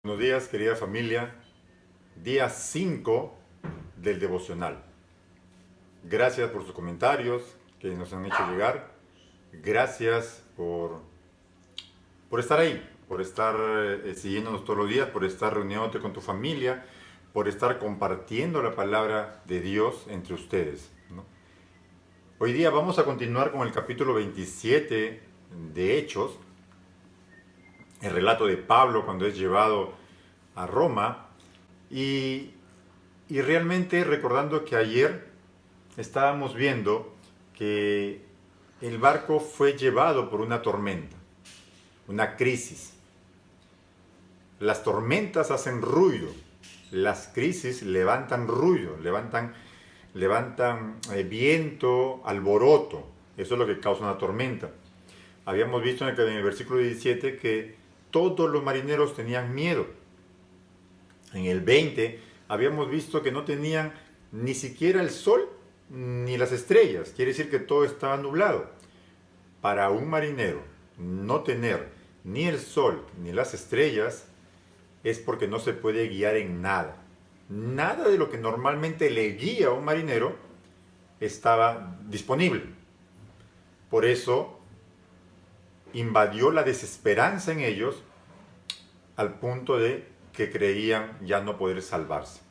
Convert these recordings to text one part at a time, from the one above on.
Buenos días, querida familia. Día 5 del devocional. Gracias por sus comentarios que nos han hecho llegar. Gracias por estar ahí, por estar siguiéndonos todos los días, por estar reuniéndote con tu familia, por estar compartiendo la palabra de Dios entre ustedes, ¿no? Hoy día vamos a continuar con el capítulo 27 de Hechos, el relato de Pablo cuando es llevado a Roma. Y realmente recordando que ayer estábamos viendo que el barco fue llevado por una tormenta, una crisis. Las tormentas hacen ruido, las crisis levantan ruido, levantan viento, alboroto. Eso es lo que causa una tormenta. Habíamos visto en el versículo 17 que todos los marineros tenían miedo. En el 20 habíamos visto que no tenían ni siquiera el sol ni las estrellas. Quiere decir que todo estaba nublado. Para un marinero no tener ni el sol ni las estrellas es porque no se puede guiar en nada. Nada de lo que normalmente le guía a un marinero estaba disponible. Por eso invadió la desesperanza en ellos al punto de que creían ya no poder salvarse.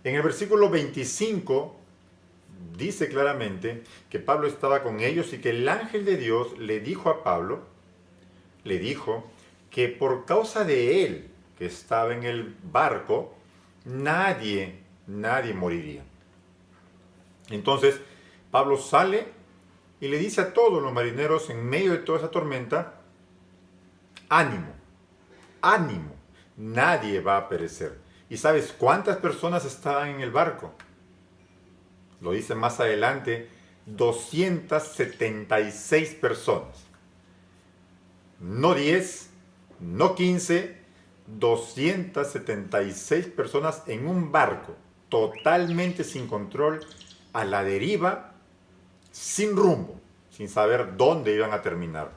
En el versículo 25 dice claramente que Pablo estaba con ellos y que el ángel de Dios le dijo a Pablo, le dijo que por causa de él, que estaba en el barco, nadie moriría. Entonces Pablo sale y le dice a todos los marineros en medio de toda esa tormenta, ánimo, ánimo, nadie va a perecer. ¿Y sabes cuántas personas estaban en el barco? Lo dice más adelante, 276 personas. No 10, no 15, 276 personas en un barco, totalmente sin control, a la deriva, sin rumbo, sin saber dónde iban a terminar.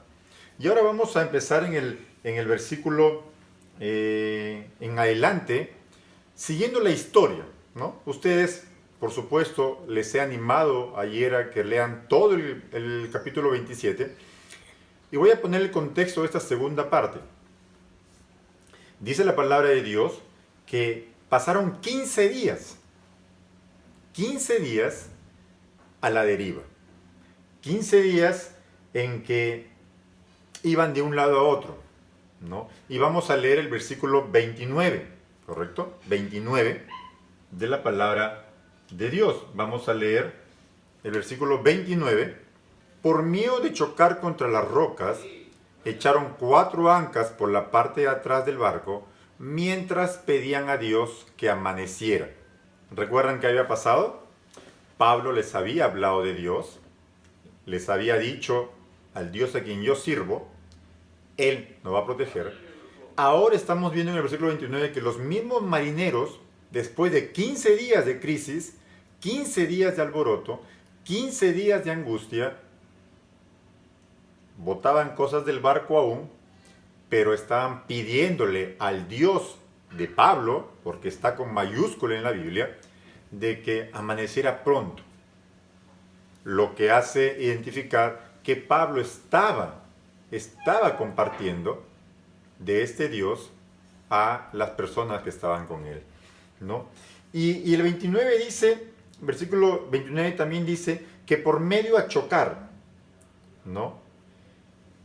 Y ahora vamos a empezar en el versículo en adelante, siguiendo la historia, ¿no? Ustedes, por supuesto, les he animado ayer a que lean todo el capítulo 27 y voy a poner el contexto de esta segunda parte. Dice la palabra de Dios que pasaron 15 días a la deriva, 15 días en que iban de un lado a otro, ¿no? Y vamos a leer el versículo 29, ¿correcto? 29 de la palabra de Dios. Vamos a leer el versículo 29. Por miedo de chocar contra las rocas, echaron 4 ancas por la parte de atrás del barco mientras pedían a Dios que amaneciera. ¿Recuerdan qué había pasado? Pablo les había hablado de Dios, les había dicho al Dios a quien yo sirvo, Él nos va a proteger. Ahora estamos viendo en el versículo 29 que los mismos marineros, después de 15 días de crisis, 15 días de alboroto, 15 días de angustia, botaban cosas del barco aún, pero estaban pidiéndole al Dios de Pablo, porque está con mayúscula en la Biblia, de que amaneciera pronto. Lo que hace identificar que Pablo estaba compartiendo de este Dios a las personas que estaban con él, ¿no? Y el 29 dice, versículo 29 también dice que por medio a chocar, ¿no?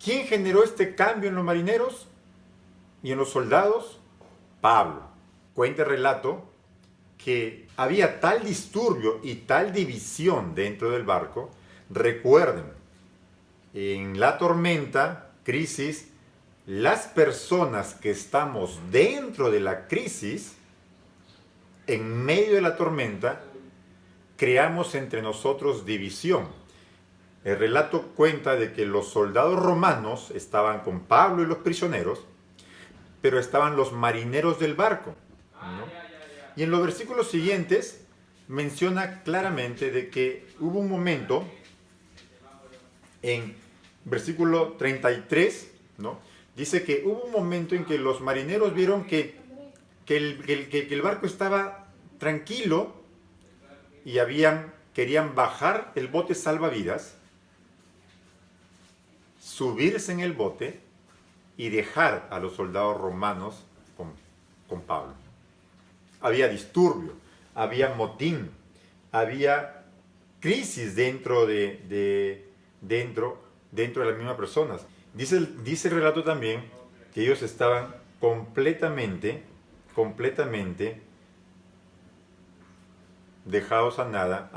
¿Quién generó este cambio en los marineros y en los soldados? Pablo. Cuenta el relato que había tal disturbio y tal división dentro del barco. Recuerden, en la tormenta, crisis, las personas que estamos dentro de la crisis, en medio de la tormenta, creamos entre nosotros división. El relato cuenta de que los soldados romanos estaban con Pablo y los prisioneros, pero estaban los marineros del barco, ¿no? Y en los versículos siguientes menciona claramente de que hubo un momento, en versículo 33, ¿no? Dice que hubo un momento en que los marineros vieron que que el barco estaba tranquilo y querían bajar el bote salvavidas, subirse en el bote y dejar a los soldados romanos con Pablo. Había disturbio, había motín, había crisis dentro de las mismas personas. Dice el relato también que ellos estaban completamente dejados a nada,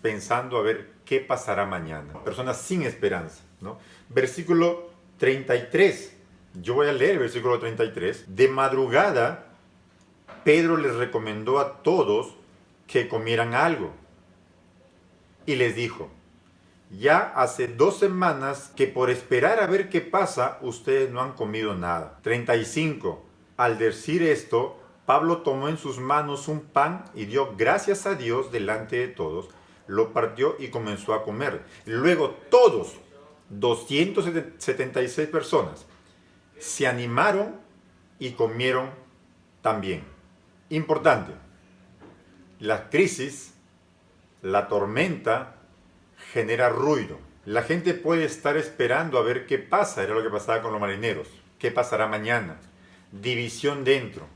pensando a ver qué pasará mañana. Personas sin esperanza, ¿no? Versículo 33. Yo voy a leer el versículo 33. De madrugada, Pedro les recomendó a todos que comieran algo. Y les dijo: ya hace 2 semanas que por esperar a ver qué pasa, ustedes no han comido nada. 35. Al decir esto, Pablo tomó en sus manos un pan y dio gracias a Dios delante de todos, lo partió y comenzó a comer. Luego todos, 276 personas, se animaron y comieron también. Importante, la crisis, la tormenta, genera ruido. La gente puede estar esperando a ver qué pasa, era lo que pasaba con los marineros. ¿Qué pasará mañana? División dentro.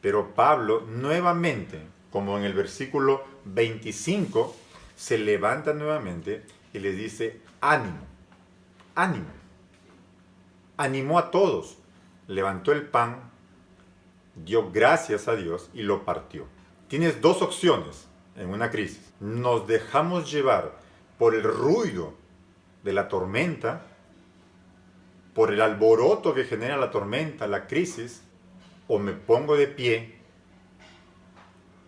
Pero Pablo nuevamente, como en el versículo 25, se levanta nuevamente y les dice: ánimo, ánimo. Animó a todos, levantó el pan, dio gracias a Dios y lo partió. Tienes 2 opciones en una crisis. Nos dejamos llevar por el ruido de la tormenta, por el alboroto que genera la tormenta, la crisis, o me pongo de pie,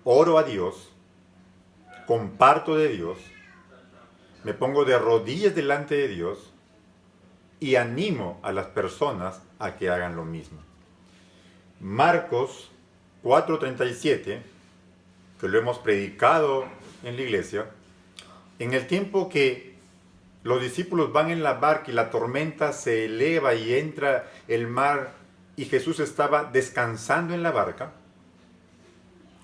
oro a Dios, comparto de Dios, me pongo de rodillas delante de Dios y animo a las personas a que hagan lo mismo. Marcos 4:37, que lo hemos predicado en la iglesia, en el tiempo que los discípulos van en la barca y la tormenta se eleva y entra el mar y Jesús estaba descansando en la barca,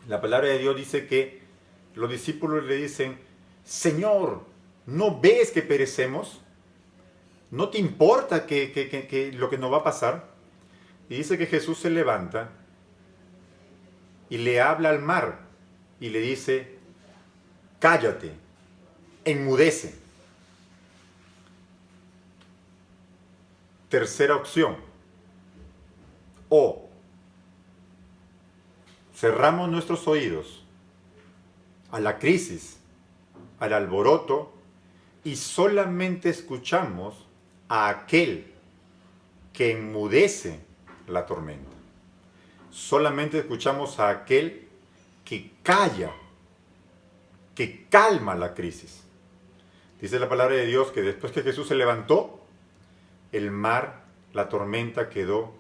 la palabra de Dios dice que los discípulos le dicen: Señor, ¿no ves que perecemos? ¿No te importa que lo que nos va a pasar? Y dice que Jesús se levanta y le habla al mar y le dice: cállate, enmudece. Tercera opción: o cerramos nuestros oídos a la crisis, al alboroto, y solamente escuchamos a aquel que enmudece la tormenta. Solamente escuchamos a aquel que calla, que calma la crisis. Dice la palabra de Dios que después que Jesús se levantó, el mar, la tormenta quedó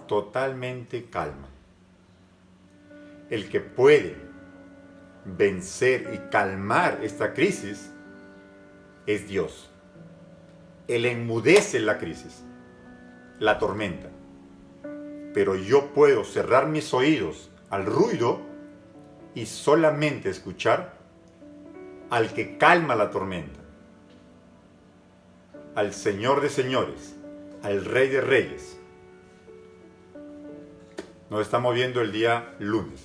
totalmente calma. El que puede vencer y calmar esta crisis es Dios. Él enmudece la crisis, la tormenta. Pero yo puedo cerrar mis oídos al ruido y solamente escuchar al que calma la tormenta, al Señor de señores, al Rey de reyes. Nos estamos viendo el día lunes.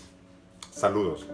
Saludos.